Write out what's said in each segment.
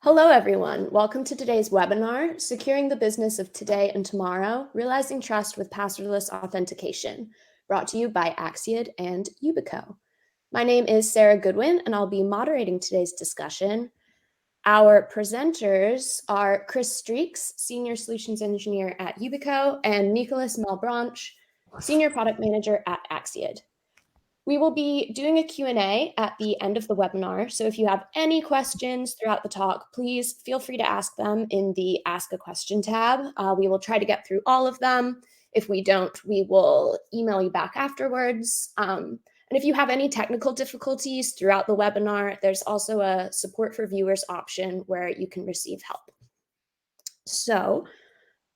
Hello, everyone. Welcome to today's webinar, Securing the Business of Today and Tomorrow, Realizing Trust with Passwordless Authentication, brought to you by Axiad and Yubico. My name is Sarah Goodwin, and I'll be moderating today's discussion. Our presenters are Chris Streeks, Senior Solutions Engineer at Yubico, and Nicolas Malbranche, Senior Product Manager at Axiad. We will be doing a Q&A at the end of the webinar, so if you have any questions throughout the talk, please feel free to ask them in the Ask a Question tab. We will try to get through all of them. If we don't, we will email you back afterwards. And if you have any technical difficulties throughout the webinar, there's also a support for viewers option where you can receive help. So,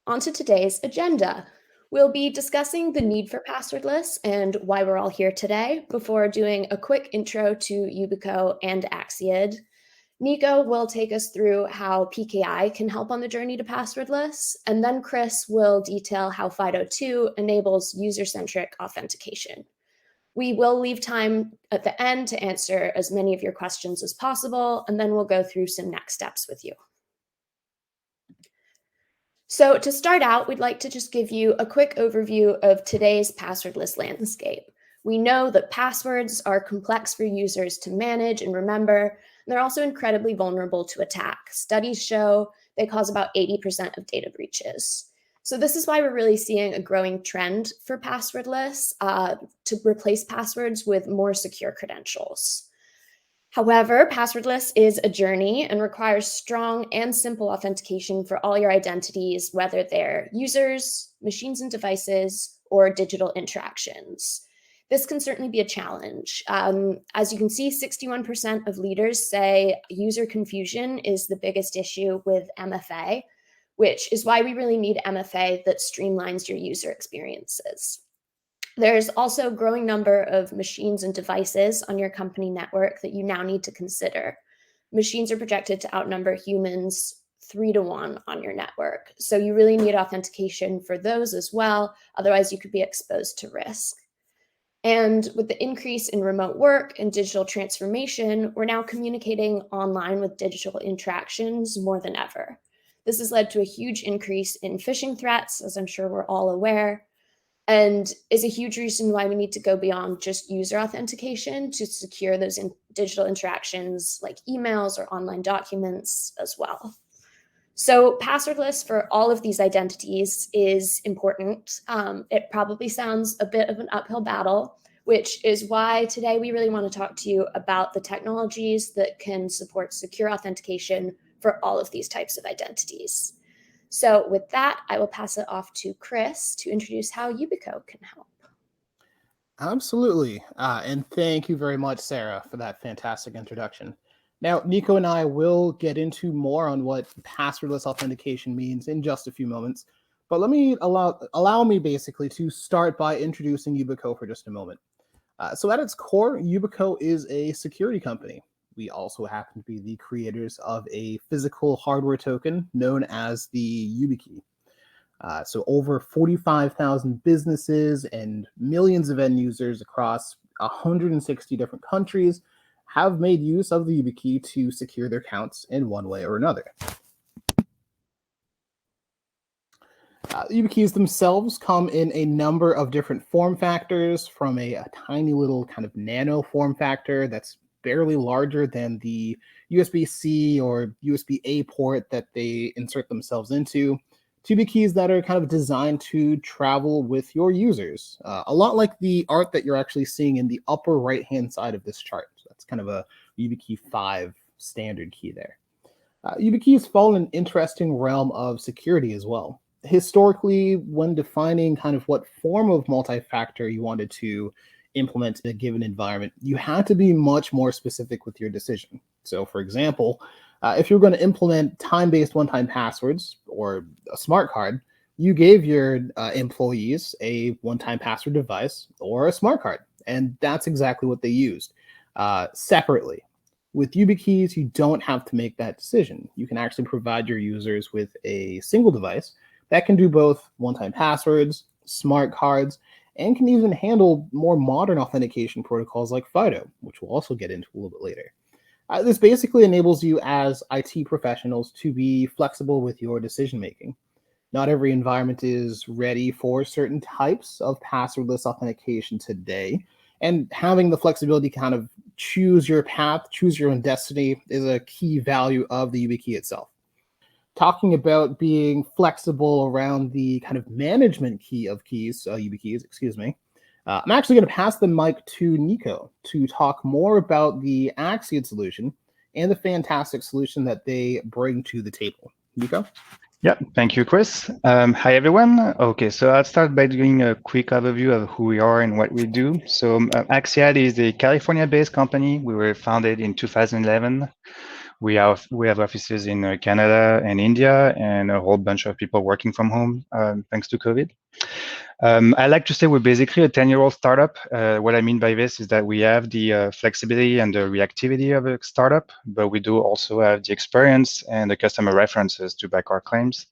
on to today's agenda. We'll be discussing the need for passwordless and why we're all here today before doing a quick intro to Yubico and Axiad. Nico will take us through how PKI can help on the journey to passwordless, and then Chris will detail how FIDO2 enables user-centric authentication. We will leave time at the end to answer as many of your questions as possible, and then we'll go through some next steps with you. So to start out, we'd like to just give you a quick overview of today's passwordless landscape. We know that passwords are complex for users to manage and remember, and they're also incredibly vulnerable to attack. Studies show they cause about 80% of data breaches. So this is why we're really seeing a growing trend for passwordless to replace passwords with more secure credentials. However, passwordless is a journey and requires strong and simple authentication for all your identities, whether they're users, machines and devices, or digital interactions. This can certainly be a challenge. As you can see, 61% of leaders say user confusion is the biggest issue with MFA, which is why we really need MFA that streamlines your user experiences. There's also a growing number of machines and devices on your company network that you now need to consider. Machines are projected to outnumber humans 3-to-1 on your network. So you really need authentication for those as well. Otherwise, you could be exposed to risk. And with the increase in remote work and digital transformation, we're now communicating online with digital interactions more than ever. This has led to a huge increase in phishing threats, as I'm sure we're all aware, and is a huge reason why we need to go beyond just user authentication to secure those digital interactions like emails or online documents as well. So passwordless for all of these identities is important. It probably sounds a bit of an uphill battle, which is why today we really want to talk to you about the technologies that can support secure authentication for all of these types of identities. So with that, I will pass it off to Chris to introduce how Yubico can help. Absolutely. And thank you very much, Sarah, for that fantastic introduction. Now, Nico and I will get into more on what passwordless authentication means in just a few moments. But let me allow me basically to start by introducing Yubico for just a moment. So at its core, Yubico is a security company. We also happen to be the creators of a physical hardware token known as the YubiKey. So over 45,000 businesses and millions of end users across 160 different countries have made use of the YubiKey to secure their accounts in one way or another. YubiKeys themselves come in a number of different form factors, from a tiny little kind of nano form factor that's barely larger than the USB-C or USB-A port that they insert themselves into, to YubiKeys that are kind of designed to travel with your users. A lot like the art that you're actually seeing in the upper right-hand side of this chart. So that's kind of a YubiKey 5 standard key there. YubiKeys fall in an interesting realm of security as well. Historically, when defining kind of what form of multi-factor you wanted to implement in a given environment, you had to be much more specific with your decision. So for example, if you're going to implement time-based one-time passwords or a smart card, you gave your employees a one-time password device or a smart card, and that's exactly what they used separately. With YubiKeys, you don't have to make that decision. You can actually provide your users with a single device that can do both one-time passwords, smart cards, and can even handle more modern authentication protocols like FIDO, which we'll also get into a little bit later. This basically enables you as IT professionals to be flexible with your decision making. Not every environment is ready for certain types of passwordless authentication today. And having the flexibility to kind of choose your path, choose your own destiny is a key value of the YubiKey itself. Talking about being flexible around the kind of management key of keys, YubiKeys, excuse me, I'm actually going to pass the mic to Nico to talk more about the Axiad solution and the fantastic solution that they bring to the table. Nico? Yeah, thank you, Chris. Hi, everyone. Okay, so I'll start by doing a quick overview of who we are and what we do. So Axiad is a California-based company. We were founded in 2011. We have offices in Canada and India, and a whole bunch of people working from home thanks to COVID. I like to say we're basically a 10-year-old startup. What I mean by this is that we have the flexibility and the reactivity of a startup, but we do also have the experience and the customer references to back our claims.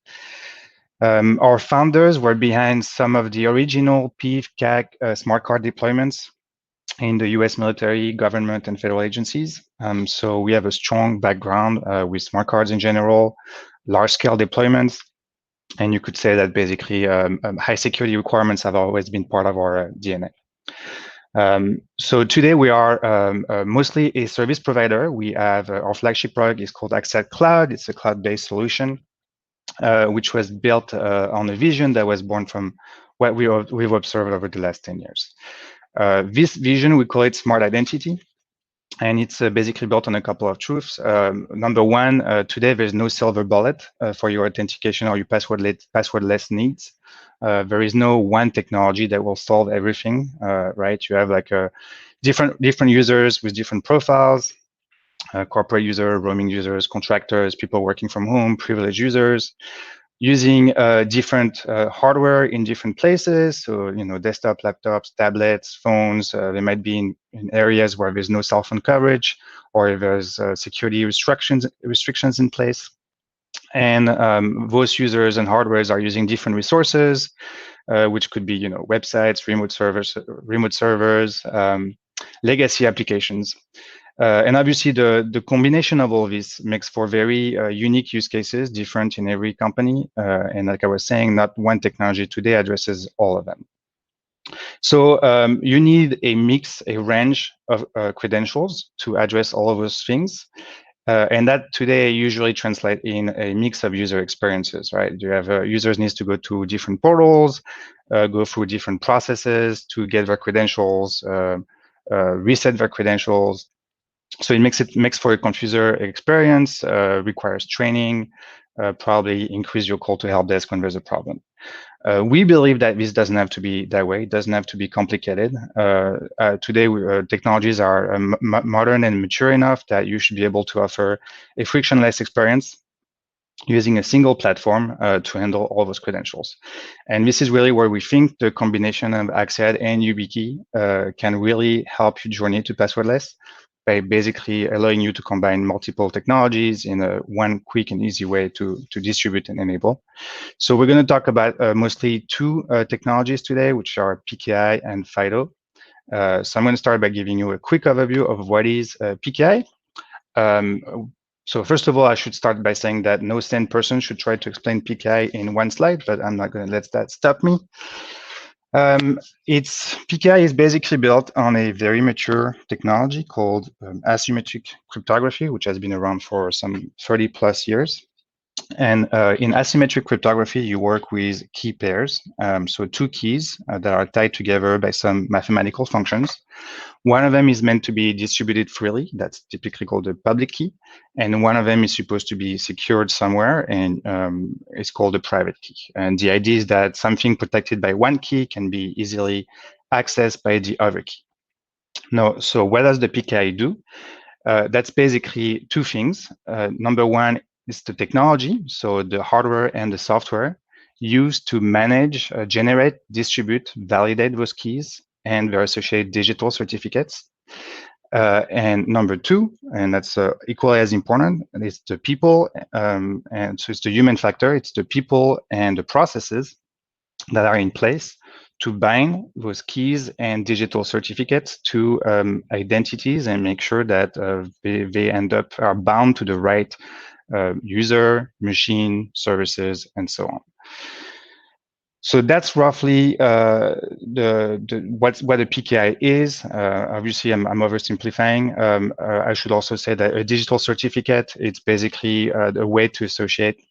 Our founders were behind some of the original PIV CAC smart card deployments in the US military, government, and federal agencies. So we have a strong background with smart cards in general, large-scale deployments, and you could say that basically high security requirements have always been part of our DNA. So today we are mostly a service provider. We have our flagship product is called Axiad Cloud. It's a cloud-based solution, which was built on a vision that was born from what we've observed over the last 10 years. This vision, we call it smart identity. And it's basically built on a couple of truths. Number one, today there's no silver bullet for your authentication or your passwordless needs. There is no one technology that will solve everything, right? You have like different users with different profiles, corporate users, roaming users, contractors, people working from home, privileged users, using different hardware in different places. So, desktop, laptops, tablets, phones, they might be in areas where there's no cell phone coverage, or if there's security restrictions in place. And those users and hardwares are using different resources, which could be, websites, remote servers, legacy applications. And obviously, the combination of all this makes for very unique use cases, different in every company. And like I was saying, not one technology today addresses all of them. So you need a range of credentials to address all of those things. And that today usually translate in a mix of user experiences, right? You have users needs to go to different portals, go through different processes to get their credentials, reset their credentials. So it makes for a confuser experience, requires training, probably increase your call to help desk when there's a problem. We believe that this doesn't have to be that way. It doesn't have to be complicated. Today, technologies are modern and mature enough that you should be able to offer a frictionless experience using a single platform to handle all those credentials. And this is really where we think the combination of Axiad and YubiKey can really help you journey to passwordless by basically allowing you to combine multiple technologies in one quick and easy way to distribute and enable. So we're going to talk about mostly two technologies today, which are PKI and FIDO. So I'm going to start by giving you a quick overview of what is PKI. So first of all, I should start by saying that no sane person should try to explain PKI in one slide, but I'm not going to let that stop me. PKI is basically built on a very mature technology called asymmetric cryptography, which has been around for some 30 plus years. And in asymmetric cryptography, you work with key pairs. So two keys that are tied together by some mathematical functions. One of them is meant to be distributed freely. That's typically called a public key. And one of them is supposed to be secured somewhere, and it's called a private key. And the idea is that something protected by one key can be easily accessed by the other key. Now, so what does the PKI do? That's basically two things. Number one is the technology, so the hardware and the software used to manage, generate, distribute, validate those keys and their associated digital certificates. And number two, and that's equally as important, is the people, and so it's the human factor, it's the people and the processes that are in place to bind those keys and digital certificates to identities and make sure that they are bound to the right user, machine, services, and so on. So that's roughly what a PKI is. Obviously, I'm oversimplifying. I should also say that a digital certificate, it's basically a way to associate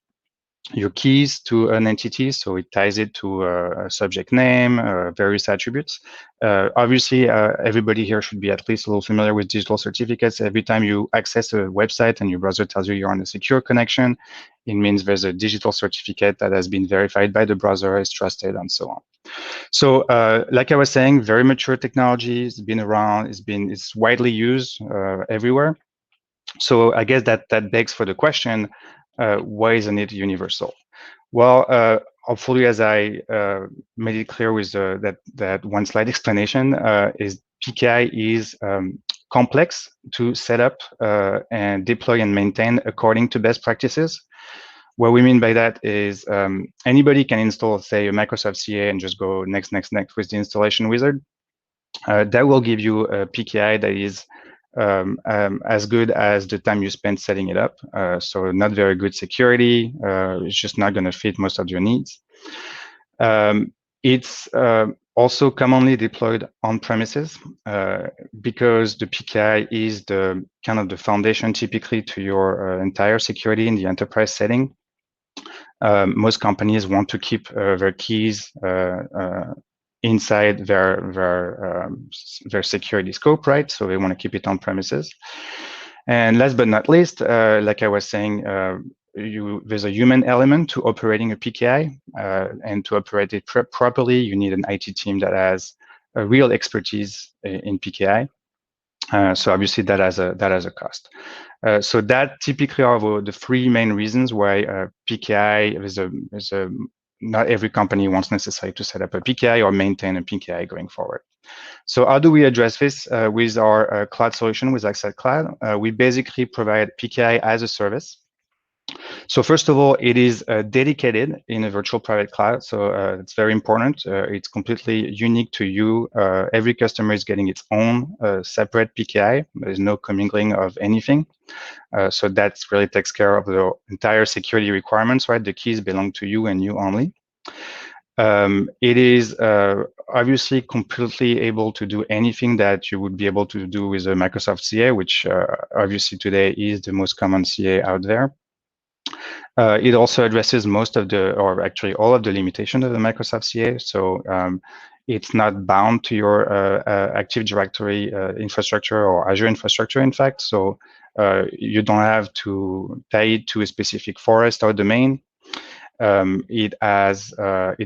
your keys to an entity, so it ties it to a subject name, various attributes. Obviously, everybody here should be at least a little familiar with digital certificates. Every time you access a website and your browser tells you you're on a secure connection, it means there's a digital certificate that has been verified by the browser, is trusted, and so on. So, like I was saying, very mature technology. It's been around. It's widely used everywhere. So I guess that begs for the question, why isn't it universal? Well, hopefully, as I made it clear with that one slide explanation, is PKI is complex to set up and deploy and maintain according to best practices. What we mean by that is anybody can install, say, a Microsoft CA and just go next with the installation wizard. That will give you a PKI that is as good as the time you spent setting it up. So not very good security. It's just not going to fit most of your needs. It's also commonly deployed on premises because the PKI is the kind of the foundation typically to your entire security in the enterprise setting. Most companies want to keep their keys inside their security scope, right? So they want to keep it on premises. And last but not least, like I was saying, there's a human element to operating a PKI, and to operate it properly, you need an IT team that has a real expertise in PKI. So obviously that has a cost. So that typically are the three main reasons why PKI is a not every company wants necessarily to set up a PKI or maintain a PKI going forward. So how do we address this with our cloud solution with Axiad Cloud? We basically provide PKI as a service. So first of all, it is dedicated in a virtual private cloud. So it's very important. It's completely unique to you. Every customer is getting its own separate PKI. There's no commingling of anything. So that really takes care of the entire security requirements, right? The keys belong to you and you only. It is obviously completely able to do anything that you would be able to do with a Microsoft CA, which obviously today is the most common CA out there. It also addresses most of or actually all of the limitations of the Microsoft CA. So it's not bound to your Active Directory infrastructure or Azure infrastructure, in fact. So you don't have to tie it to a specific forest or domain. It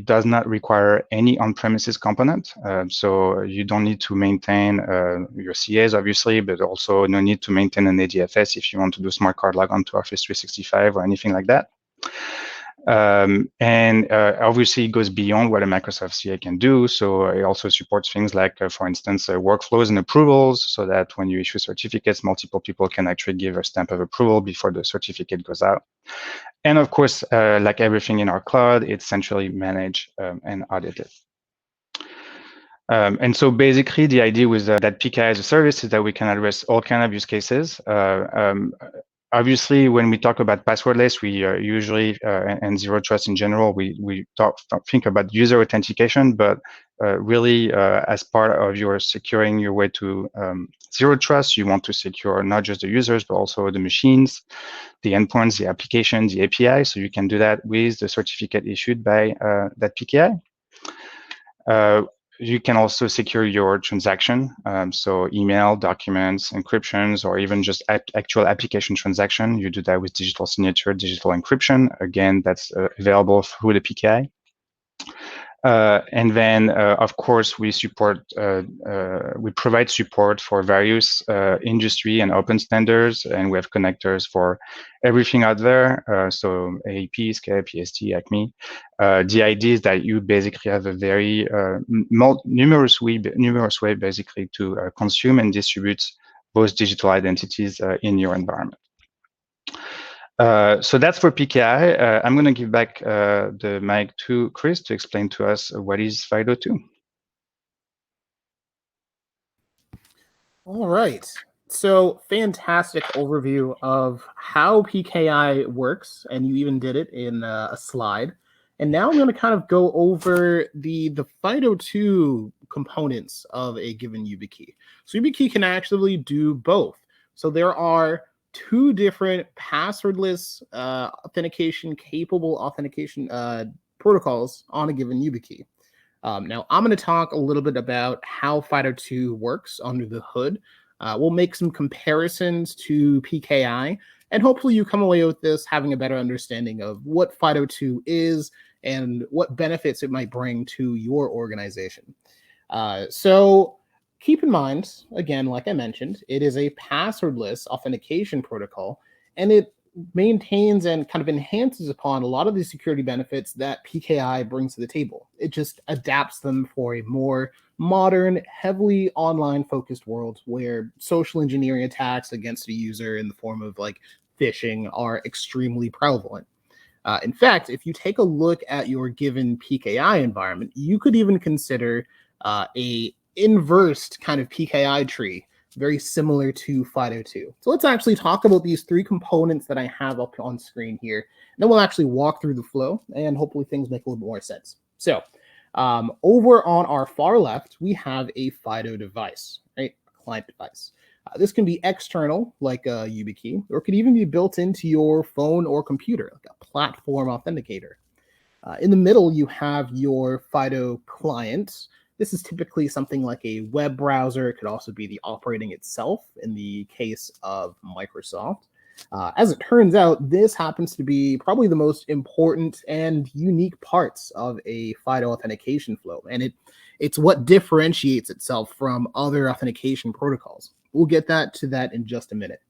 does not require any on-premises component. So you don't need to maintain your CAs, obviously, but also no need to maintain an ADFS if you want to do smart card log onto Office 365 or anything like that. And obviously it goes beyond what a Microsoft CA can do. So it also supports things like, for instance, workflows and approvals, so that when you issue certificates, multiple people can actually give a stamp of approval before the certificate goes out. And of course, like everything in our cloud, it's centrally managed and audited. And so basically the idea with that PKI as a service is that we can address all kinds of use cases. Obviously, when we talk about passwordless, we usually, and zero trust in general, we think about user authentication, but really as part of your securing your way to zero trust, you want to secure not just the users, but also the machines, the endpoints, the applications, the API. So you can do that with the certificate issued by that PKI. You can also secure your transaction, so email, documents, encryptions, or even just actual application transaction. You do that with digital signature, digital encryption. Again, that's available through the PKI. And then, of course, we provide support for various industry and open standards, and we have connectors for everything out there. So AEP, SCADA, PST, ACME. The idea is that you basically have a very numerous way basically to consume and distribute those digital identities in your environment. So that's for PKI. I'm going to give back the mic to Chris to explain to us what is FIDO2. All right. So fantastic overview of how PKI works, and you even did it in a slide. And now I'm going to kind of go over the FIDO2 components of a given YubiKey. So YubiKey can actually do both. So there are two different passwordless authentication capable authentication protocols on a given YubiKey. Now, I'm going to talk a little bit about how FIDO2 works under the hood. We'll make some comparisons to PKI, and hopefully you come away with this having a better understanding of what FIDO2 is and what benefits it might bring to your organization. So keep in mind, again, like I mentioned, it is a passwordless authentication protocol, and it maintains and kind of enhances upon a lot of the security benefits that PKI brings to the table. It just adapts them for a more modern, heavily online focused world where social engineering attacks against a user in the form of like phishing are extremely prevalent. In fact, if you take a look at your given PKI environment, you could even consider a inversed kind of PKI tree, very similar to FIDO2. So let's actually talk about these three components that I have up on screen here. And then we'll actually walk through the flow and hopefully things make a little bit more sense. So over on our far left, we have a FIDO device, right? A client device. This can be external, like a YubiKey, or it could even be built into your phone or computer, like a platform authenticator. In the middle, you have your FIDO client. This is typically something like a web browser. It could also be the operating itself in the case of Microsoft. As it turns out, this happens to be probably the most important and unique parts of a FIDO authentication flow, and it's what differentiates itself from other authentication protocols. We'll get to that in just a minute.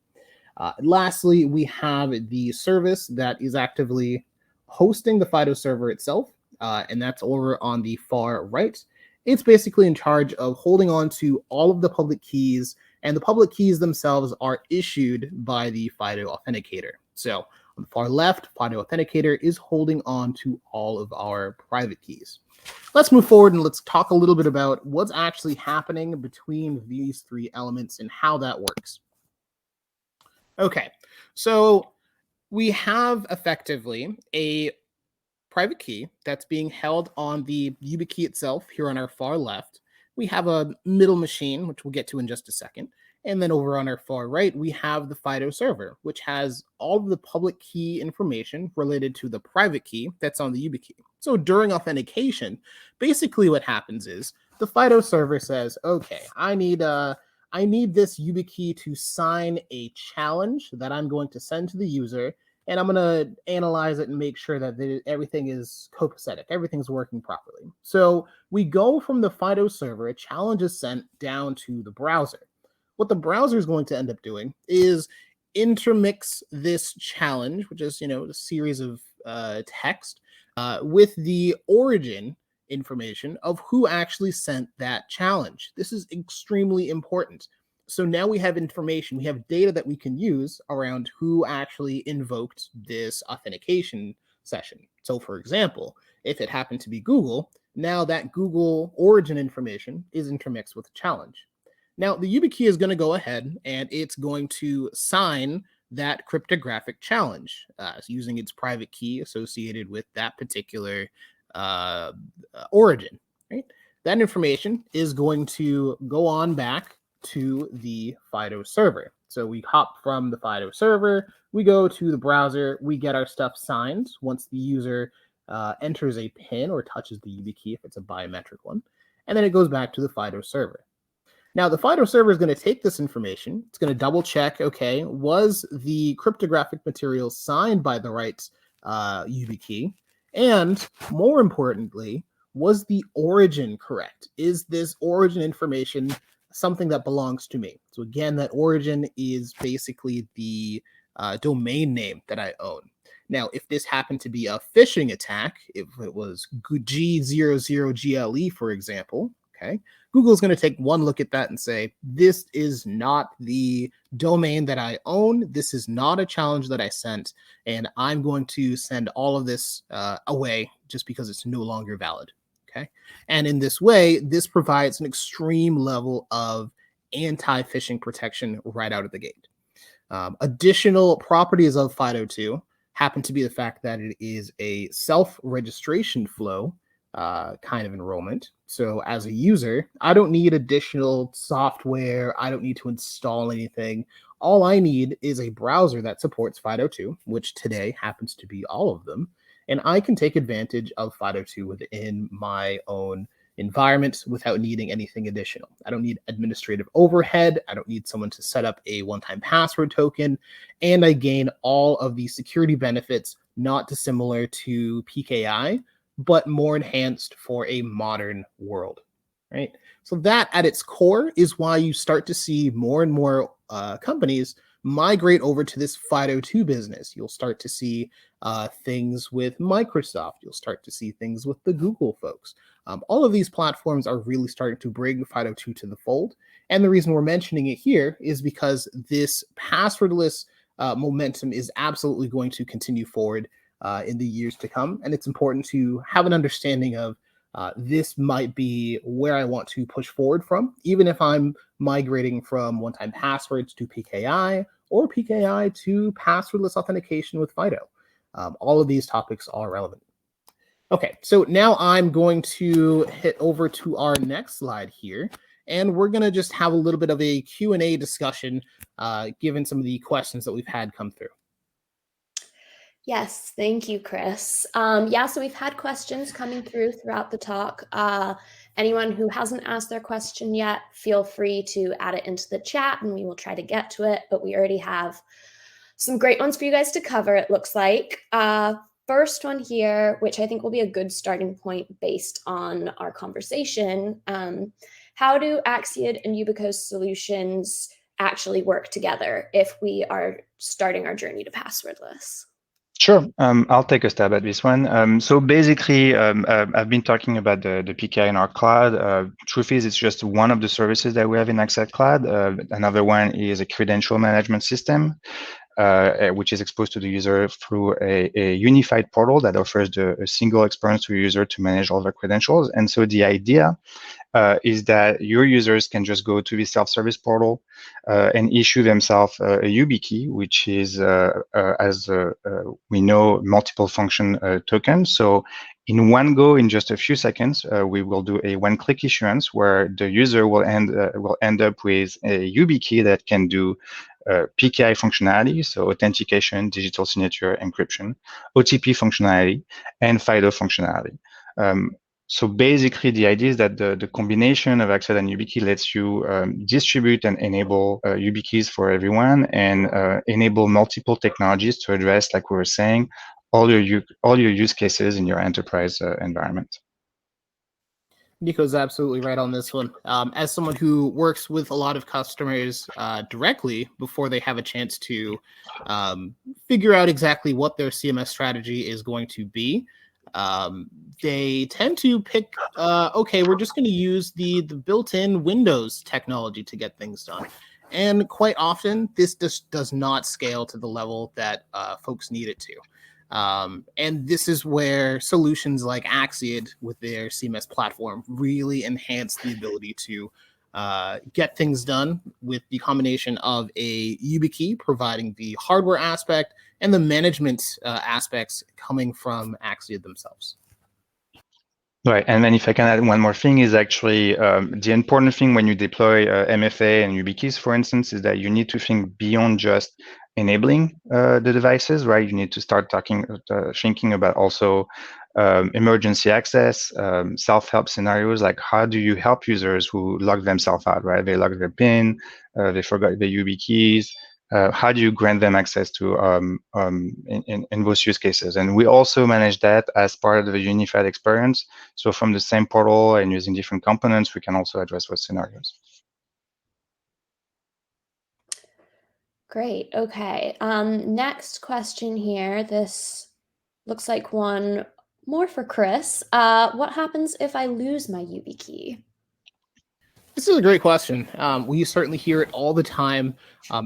Lastly, we have the service that is actively hosting the FIDO server itself, and that's over on the far right. It's basically in charge of holding on to all of the public keys, and the public keys themselves are issued by the FIDO authenticator. So on the far left, FIDO authenticator is holding on to all of our private keys. Let's move forward and let's talk a little bit about what's actually happening between these three elements and how that works. Okay, so we have effectively a private key that's being held on the YubiKey itself here on our far left. We have a middle machine, which we'll get to in just a second. And then over on our far right, we have the FIDO server, which has all of the public key information related to the private key that's on the YubiKey. So during authentication, basically what happens is the FIDO server says, okay, I need this YubiKey to sign a challenge that I'm going to send to the user, and I'm going to analyze it and make sure that everything is copacetic, everything's working properly. So we go from the FIDO server, a challenge is sent down to the browser. What the browser is going to end up doing is intermix this challenge, which is, a series of text, with the origin information of who actually sent that challenge. This is extremely important. So now we have information, we have data that we can use around who actually invoked this authentication session. So for example, if it happened to be Google, now that Google origin information is intermixed with the challenge. Now the YubiKey is going to go ahead and it's going to sign that cryptographic challenge using its private key associated with that particular origin, right? That information is going to go on back to the FIDO server. So we hop from the FIDO server, we go to the browser, we get our stuff signed once the user enters a PIN or touches the YubiKey if it's a biometric one, and then it goes back to the FIDO server. Now the FIDO server is going to take this information, it's going to double check, okay, was the cryptographic material signed by the right YubiKey? And more importantly, was the origin correct? Is this origin information something that belongs to me? So again, that origin is basically the domain name that I own. Now, if this happened to be a phishing attack, if it was G00GLE, for example, Okay, Google's going to take one look at that and say, this is not the domain that I own. This is not a challenge that I sent, and I'm going to send all of this away just because it's no longer valid. Okay, and in this way, this provides an extreme level of anti-phishing protection right out of the gate. Additional properties of FIDO2 happen to be the fact that it is a self-registration flow kind of enrollment. So as a user, I don't need additional software. I don't need to install anything. All I need is a browser that supports FIDO2, which today happens to be all of them. And I can take advantage of FIDO2 within my own environment without needing anything additional. I don't need administrative overhead. I don't need someone to set up a one-time password token. And I gain all of the security benefits not dissimilar to PKI, but more enhanced for a modern world, right? So that at its core is why you start to see more and more companies migrate over to this FIDO2 business. You'll start to see things with Microsoft. You'll start to see things with the Google folks. All of these platforms are really starting to bring FIDO2 to the fold. And the reason we're mentioning it here is because this passwordless momentum is absolutely going to continue forward in the years to come. And it's important to have an understanding of this might be where I want to push forward from, even if I'm migrating from one-time passwords to PKI or PKI to passwordless authentication with FIDO. All of these topics are relevant. Okay, so now I'm going to hit over to our next slide here, and we're going to just have a little bit of a Q&A discussion given some of the questions that we've had come through. Yes, thank you, Chris. Yeah, so we've had questions coming through throughout the talk. Anyone who hasn't asked their question yet, feel free to add it into the chat and we will try to get to it, but we already have some great ones for you guys to cover, it looks like. First one here, which I think will be a good starting point based on our conversation. How do Axiad and Yubico's solutions actually work together if we are starting our journey to passwordless? Sure, I'll take a stab at this one. So basically, I've been talking about the PKI in our cloud. Truth is, it's just one of the services that we have in Axiad Cloud. Another one is a credential management system, which is exposed to the user through a unified portal that offers a single experience to a user to manage all their credentials. And so the idea is that your users can just go to the self-service portal and issue themselves a YubiKey, which is, as we know, multiple function token. So in one go, in just a few seconds, we will do a one-click issuance where the user will end up with a YubiKey that can do PKI functionality, so authentication, digital signature, encryption, OTP functionality, and FIDO functionality. So basically, the idea is that the combination of Axiad and YubiKey lets you distribute and enable YubiKeys for everyone and enable multiple technologies to address, like we were saying, all your use cases in your enterprise environment. Nico's absolutely right on this one. As someone who works with a lot of customers directly before they have a chance to figure out exactly what their CMS strategy is going to be, they tend to pick, okay, we're just going to use the built-in Windows technology to get things done. And quite often, this just does not scale to the level that folks need it to. And this is where solutions like Axiad with their CMS platform really enhance the ability to get things done with the combination of a YubiKey providing the hardware aspect and the management aspects coming from Axiad themselves. Right, and then if I can add one more thing is actually the important thing when you deploy MFA and YubiKeys, for instance, is that you need to think beyond just enabling the devices, right? You need to start thinking about also emergency access, self-help scenarios, like how do you help users who log themselves out, right? They log their PIN, they forgot the YubiKeys. How do you grant them access to in those use cases? And we also manage that as part of the unified experience. So from the same portal and using different components, we can also address those scenarios. Great. Okay. Next question here. This looks like one more for Chris. What happens if I lose my YubiKey? This is a great question. We certainly hear it all the time.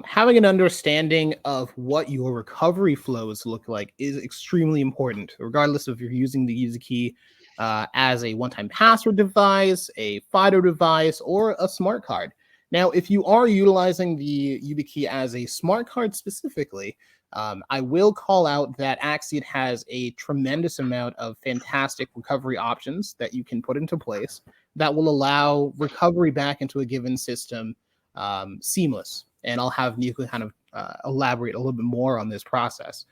Having an understanding of what your recovery flows look like is extremely important, regardless of if you're using the YubiKey as a one-time password device, a FIDO device, or a smart card. Now, if you are utilizing the YubiKey as a smart card specifically, I will call out that Axiad has a tremendous amount of fantastic recovery options that you can put into place that will allow recovery back into a given system seamless. And I'll have Nico kind of elaborate a little bit more on this process.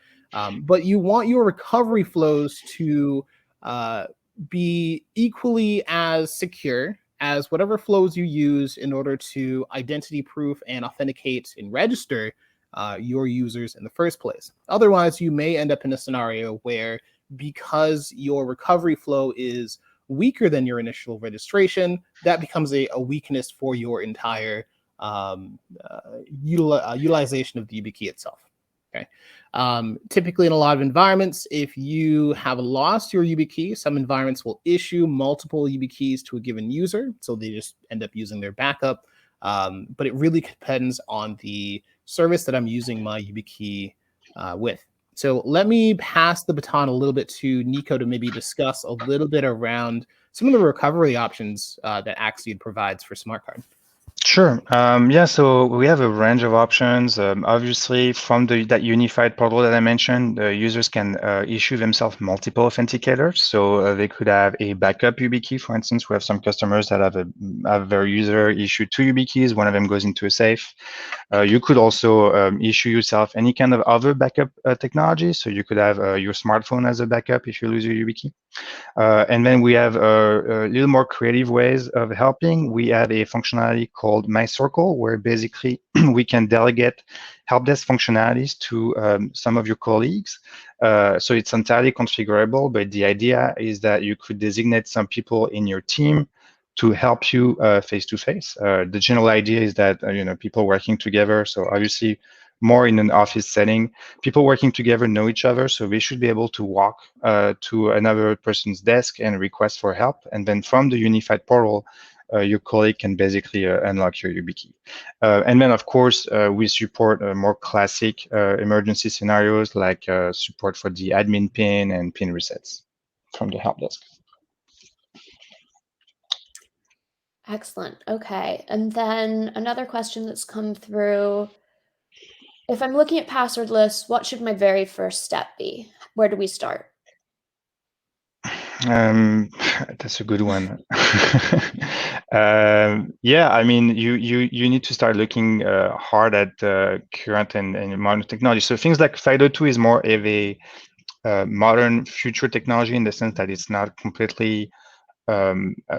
But you want your recovery flows to be equally as secure as whatever flows you use in order to identity proof and authenticate and register your users in the first place. Otherwise, you may end up in a scenario where, because your recovery flow is weaker than your initial registration, that becomes a weakness for your entire utilization of the YubiKey itself. Okay. Typically, in a lot of environments, if you have lost your YubiKey, some environments will issue multiple YubiKeys to a given user, so they just end up using their backup. But it really depends on the service that I'm using my YubiKey with. So let me pass the baton a little bit to Nico to maybe discuss a little bit around some of the recovery options that Axiad provides for smart card. Sure. Yeah, so we have a range of options. Obviously, from that unified portal that I mentioned, users can issue themselves multiple authenticators. So they could have a backup YubiKey. For instance, we have some customers that have their user issue 2 YubiKeys. One of them goes into a safe. You could also issue yourself any kind of other backup technology. So you could have your smartphone as a backup if you lose your YubiKey. And then we have a little more creative ways of helping. We have a functionality called My Circle, where basically we can delegate help desk functionalities to some of your colleagues. So it's entirely configurable, but the idea is that you could designate some people in your team to help you face-to-face. The general idea is that people working together, so obviously more in an office setting, people working together know each other, so they should be able to walk to another person's desk and request for help. And then from the unified portal, your colleague can basically unlock your YubiKey. And then, of course, we support more classic emergency scenarios like support for the admin PIN and PIN resets from the help desk. Excellent. Okay. And then another question that's come through. If I'm looking at passwordless, what should my very first step be? Where do we start? That's a good one. Yeah, I mean, you need to start looking hard at current and modern technology. So things like FIDO2 is more of a modern future technology in the sense that it's not completely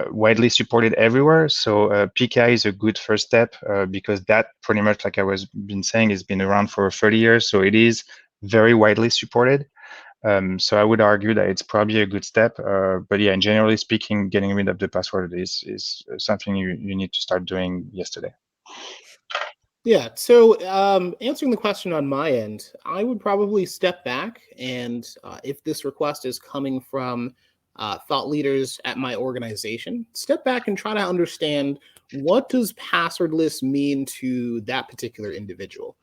widely supported everywhere. So PKI is a good first step because that pretty much, like I was been saying, has been around for 30 years. So it is very widely supported. So I would argue that it's probably a good step. But yeah, generally speaking, getting rid of the password is something you need to start doing yesterday. Yeah, so answering the question on my end, I would probably step back and if this request is coming from thought leaders at my organization, step back and try to understand, what does passwordless mean to that particular individual?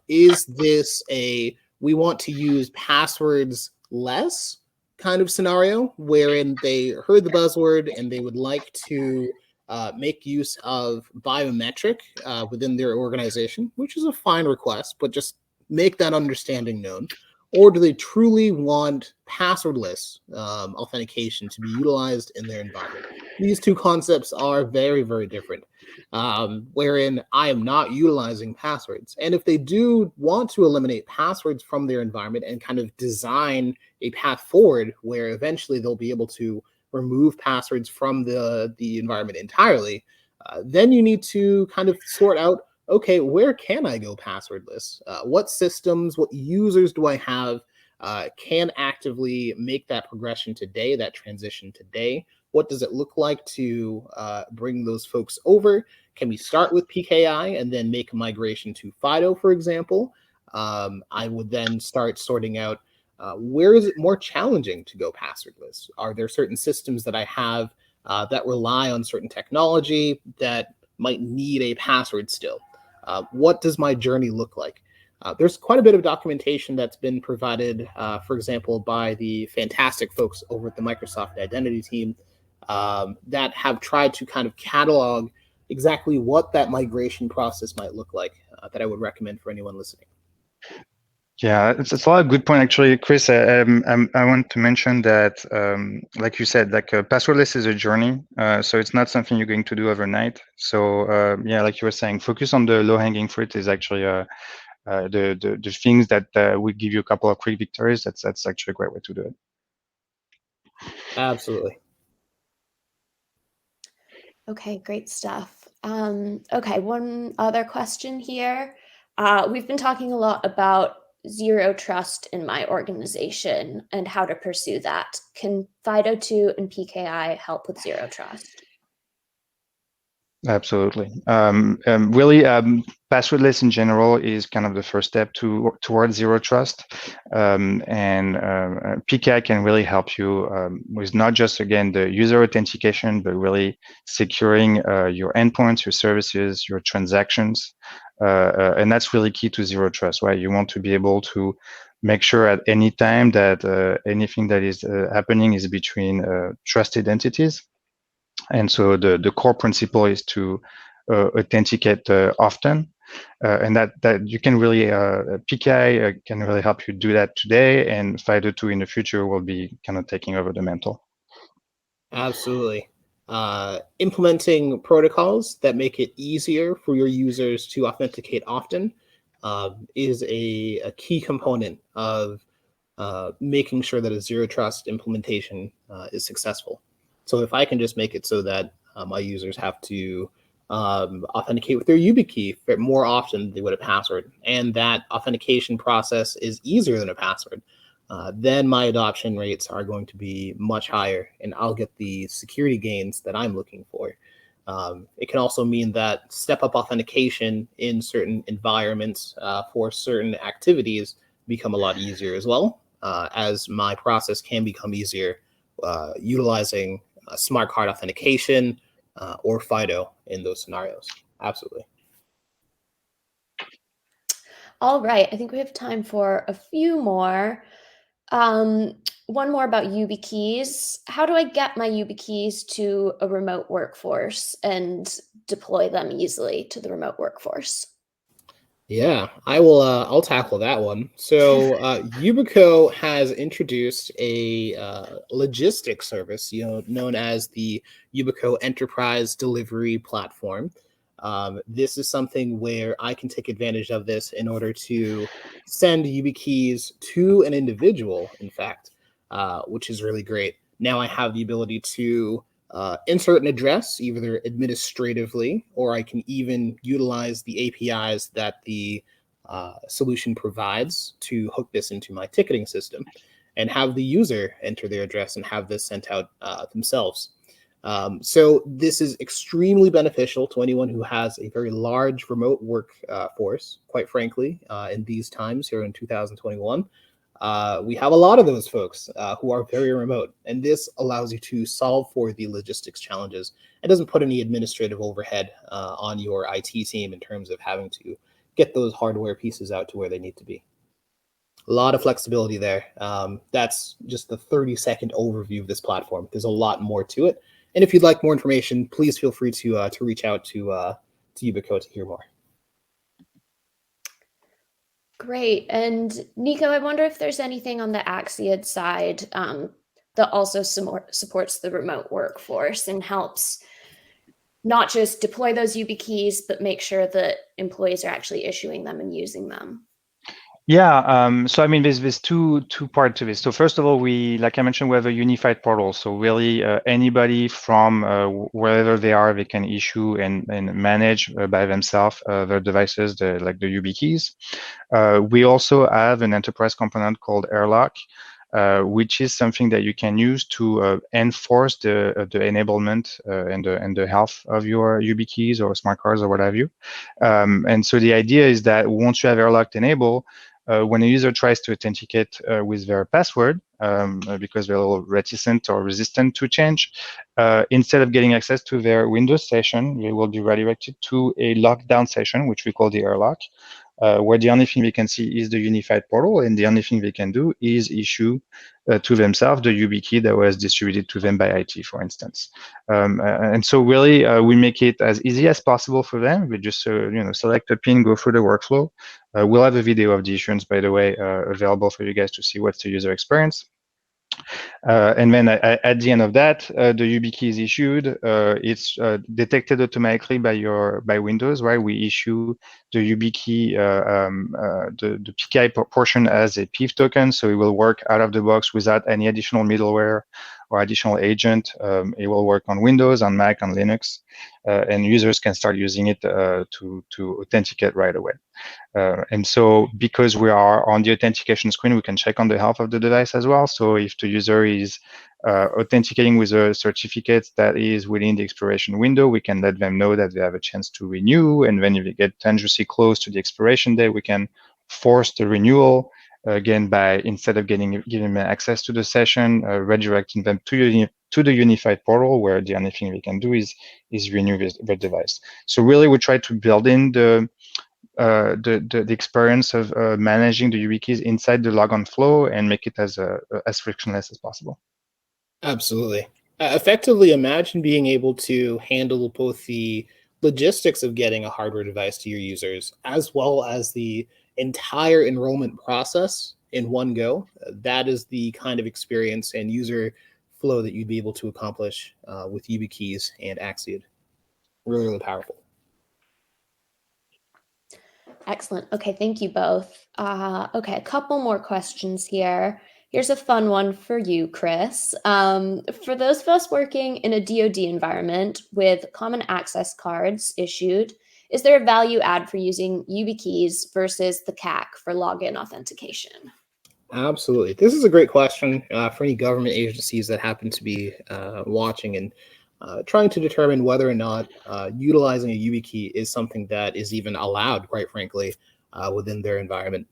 Is this a we want to use passwords less kind of scenario wherein they heard the buzzword and they would like to make use of biometric within their organization, which is a fine request, but just make that understanding known? Or do they truly want passwordless authentication to be utilized in their environment? These two concepts are very, very different, wherein I am not utilizing passwords. And if they do want to eliminate passwords from their environment and kind of design a path forward where eventually they'll be able to remove passwords from the environment entirely, then you need to kind of sort out, okay, where can I go passwordless? What systems, what users do I have can actively make that progression today, that transition today? What does it look like to bring those folks over? Can we start with PKI and then make a migration to FIDO, for example? I would then start sorting out, where is it more challenging to go passwordless? Are there certain systems that I have that rely on certain technology that might need a password still. What does my journey look like? There's quite a bit of documentation that's been provided, for example, by the fantastic folks over at the Microsoft Identity team that have tried to kind of catalog exactly what that migration process might look like that I would recommend for anyone listening. Yeah, it's a lot of good point actually, Chris. I want to mention that, like you said, like passwordless is a journey, so it's not something you're going to do overnight. So yeah, like you were saying, focus on the low-hanging fruit is actually the things that will give you a couple of quick victories. That's actually a great way to do it. Absolutely. Okay, great stuff. Okay, one other question here. We've been talking a lot about zero trust in my organization and how to pursue that. Can FIDO2 and PKI help with zero trust? Absolutely. Really, passwordless in general is kind of the first step towards zero trust. And PKI can really help you with not just, again, the user authentication, but really securing your endpoints, your services, your transactions. And that's really key to zero trust, right? You want to be able to make sure at any time that anything that is happening is between trusted entities. And so the core principle is to authenticate often, and that you can really PKI can really help you do that today, and FIDO2 in the future will be kind of taking over the mantle. Absolutely. Implementing protocols that make it easier for your users to authenticate often is a key component of making sure that a zero trust implementation is successful. So if I can just make it so that my users have to authenticate with their YubiKey more often than they would a password, and that authentication process is easier than a password, then my adoption rates are going to be much higher, and I'll get the security gains that I'm looking for. It can also mean that step-up authentication in certain environments for certain activities become a lot easier as well, as my process can become easier utilizing smart card authentication or FIDO in those scenarios. Absolutely. All right, I think we have time for a few more. One more about YubiKeys. How do I get my YubiKeys to a remote workforce and deploy them easily to the remote workforce? Yeah, I will. I'll tackle that one. So, Yubico has introduced a logistics service, known as the Yubico Enterprise Delivery Platform. This is something where I can take advantage of this in order to send YubiKeys to an individual, in fact, which is really great. Now I have the ability to insert an address, either administratively, or I can even utilize the APIs that the solution provides to hook this into my ticketing system and have the user enter their address and have this sent out themselves. So this is extremely beneficial to anyone who has a very large remote work force, quite frankly, in these times here in 2021. We have a lot of those folks who are very remote, and this allows you to solve for the logistics challenges. It doesn't put any administrative overhead on your IT team in terms of having to get those hardware pieces out to where they need to be. A lot of flexibility there. That's just the 30-second overview of this platform. There's a lot more to it. And if you'd like more information, please feel free to reach out to Yubico to hear more. Great. And Nico, I wonder if there's anything on the Axiad side that also supports the remote workforce and helps not just deploy those YubiKeys, but make sure that employees are actually issuing them and using them. Yeah, so I mean, there's two parts to this. So first of all, like I mentioned, we have a unified portal. So really, anybody from wherever they are, they can issue and manage by themselves their devices, like the YubiKeys. We also have an enterprise component called Airlock, which is something that you can use to enforce the enablement and the health of your YubiKeys or smart cards or what have you. And so the idea is that once you have Airlock enabled, when a user tries to authenticate with their password, because they're a little reticent or resistant to change. Instead of getting access to their Windows session, they will be redirected to a lockdown session, which we call the airlock, where the only thing they can see is the unified portal, and the only thing they can do is issue to themselves the YubiKey that was distributed to them by IT, for instance. And so really, we make it as easy as possible for them. We just select a pin, go through the workflow. We'll have a video of the issuance, by the way, available for you guys to see what's the user experience. And then at the end of that, the YubiKey is issued. It's detected automatically by Windows, right? We issue the YubiKey, the PKI portion as a PIV token, so it will work out of the box without any additional middleware or additional agent. It will work on Windows, on Mac, on Linux, and users can start using it to authenticate right away. And so because we are on the authentication screen, we can check on the health of the device as well. So if the user is authenticating with a certificate that is within the expiration window, we can let them know that they have a chance to renew. And then if they get dangerously close to the expiration date, we can force the renewal, again, by instead of giving them access to the session, redirecting them to the unified portal, where the only thing we can do is renew the device. So really, we try to build in the experience of managing the YubiKeys inside the logon flow and make it as frictionless as possible. Absolutely. Effectively, imagine being able to handle both the logistics of getting a hardware device to your users, as well as the entire enrollment process in one go. That is the kind of experience and user flow that you'd be able to accomplish with YubiKeys and Axiad. Really, really powerful. Excellent. Okay, thank you both. Okay, a couple more questions here. Here's a fun one for you, Chris. For those of us working in a DoD environment with common access cards issued, is there a value add for using YubiKeys versus the CAC for login authentication? Absolutely. This is a great question for any government agencies that happen to be watching and trying to determine whether or not utilizing a YubiKey is something that is even allowed, quite frankly, within their environment.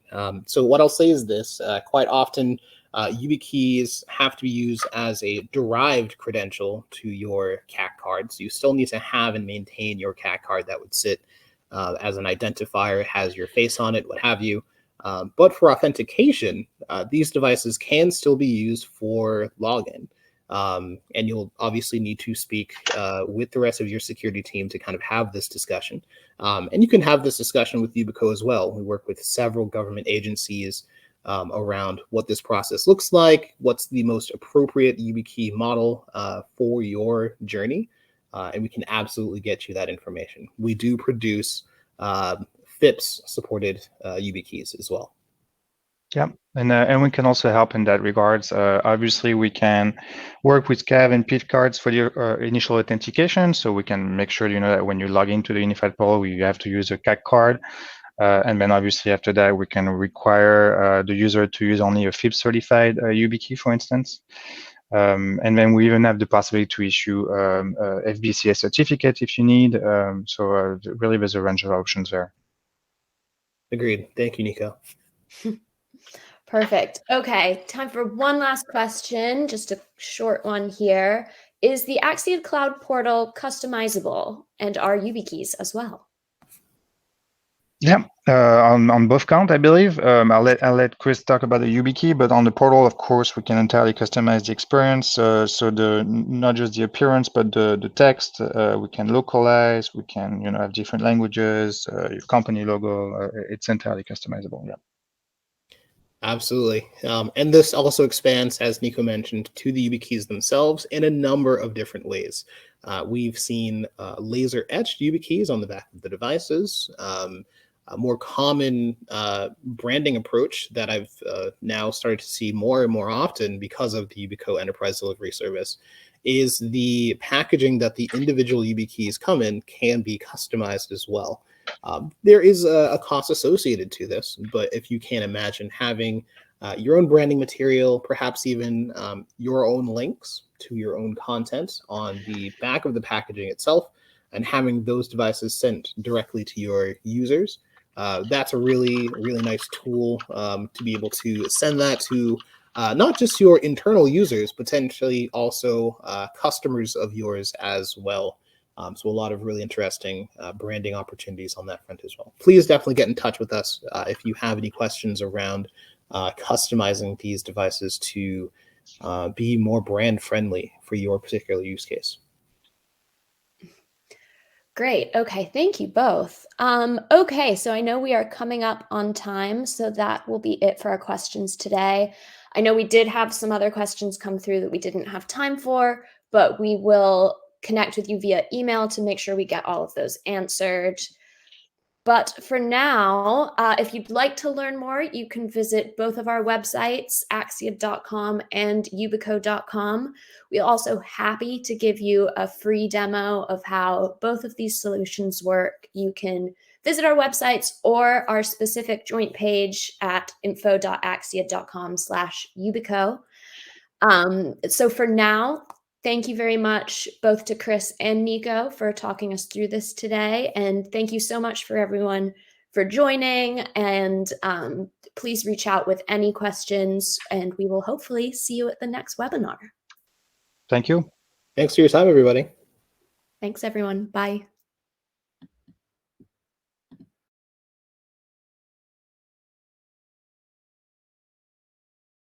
So what I'll say is this: quite often, YubiKeys have to be used as a derived credential to your CAC card. So you still need to have and maintain your CAC card that would sit as an identifier, has your face on it, what have you. But for authentication, these devices can still be used for login. And you'll obviously need to speak with the rest of your security team to kind of have this discussion. And you can have this discussion with Yubico as well. We work with several government agencies around what this process looks like, what's the most appropriate YubiKey model for your journey, and we can absolutely get you that information. We do produce FIPS-supported YubiKeys as well. Yeah, and we can also help in that regards. Obviously, we can work with CAV and PIV cards for your initial authentication, so we can make sure that when you log into the unified portal, you have to use a CAC card. And then obviously after that, we can require the user to use only a FIPS-certified YubiKey, for instance. And then we even have the possibility to issue FBCA certificate if you need. So really, there's a range of options there. Agreed. Thank you, Nico. Perfect. Okay, time for one last question, just a short one here. Is the Axiad Cloud portal customizable, and are YubiKeys as well? Yeah, on both count, I believe. I'll let Chris talk about the YubiKey, but on the portal, of course, we can entirely customize the experience. So not just the appearance, but the text. We can localize. We can have different languages. Your company logo. It's entirely customizable. Yeah. Absolutely. And this also expands, as Nico mentioned, to the YubiKeys themselves in a number of different ways. We've seen laser etched YubiKeys on the back of the devices. A more common branding approach that I've now started to see more and more often because of the Yubico Enterprise Delivery Service is the packaging that the individual YubiKeys come in can be customized as well. There is a cost associated to this, but if you can imagine having your own branding material, perhaps even your own links to your own content on the back of the packaging itself, and having those devices sent directly to your users, that's a really, really nice tool to be able to send that to not just your internal users, potentially also customers of yours as well. So a lot of really interesting branding opportunities on that front as well. Please definitely get in touch with us if you have any questions around customizing these devices to be more brand friendly for your particular use case. Great. Okay. Thank you both. Okay. So I know we are coming up on time, so that will be it for our questions today. I know we did have some other questions come through that we didn't have time for, but we will connect with you via email to make sure we get all of those answered. But for now, if you'd like to learn more, you can visit both of our websites, axiad.com and yubico.com. We're also happy to give you a free demo of how both of these solutions work. You can visit our websites or our specific joint page at info.axiad.com/yubico. So for now, thank you very much both to Chris and Nico for talking us through this today. And thank you so much for everyone for joining. And please reach out with any questions, and we will hopefully see you at the next webinar. Thank you. Thanks for your time, everybody. Thanks, everyone. Bye.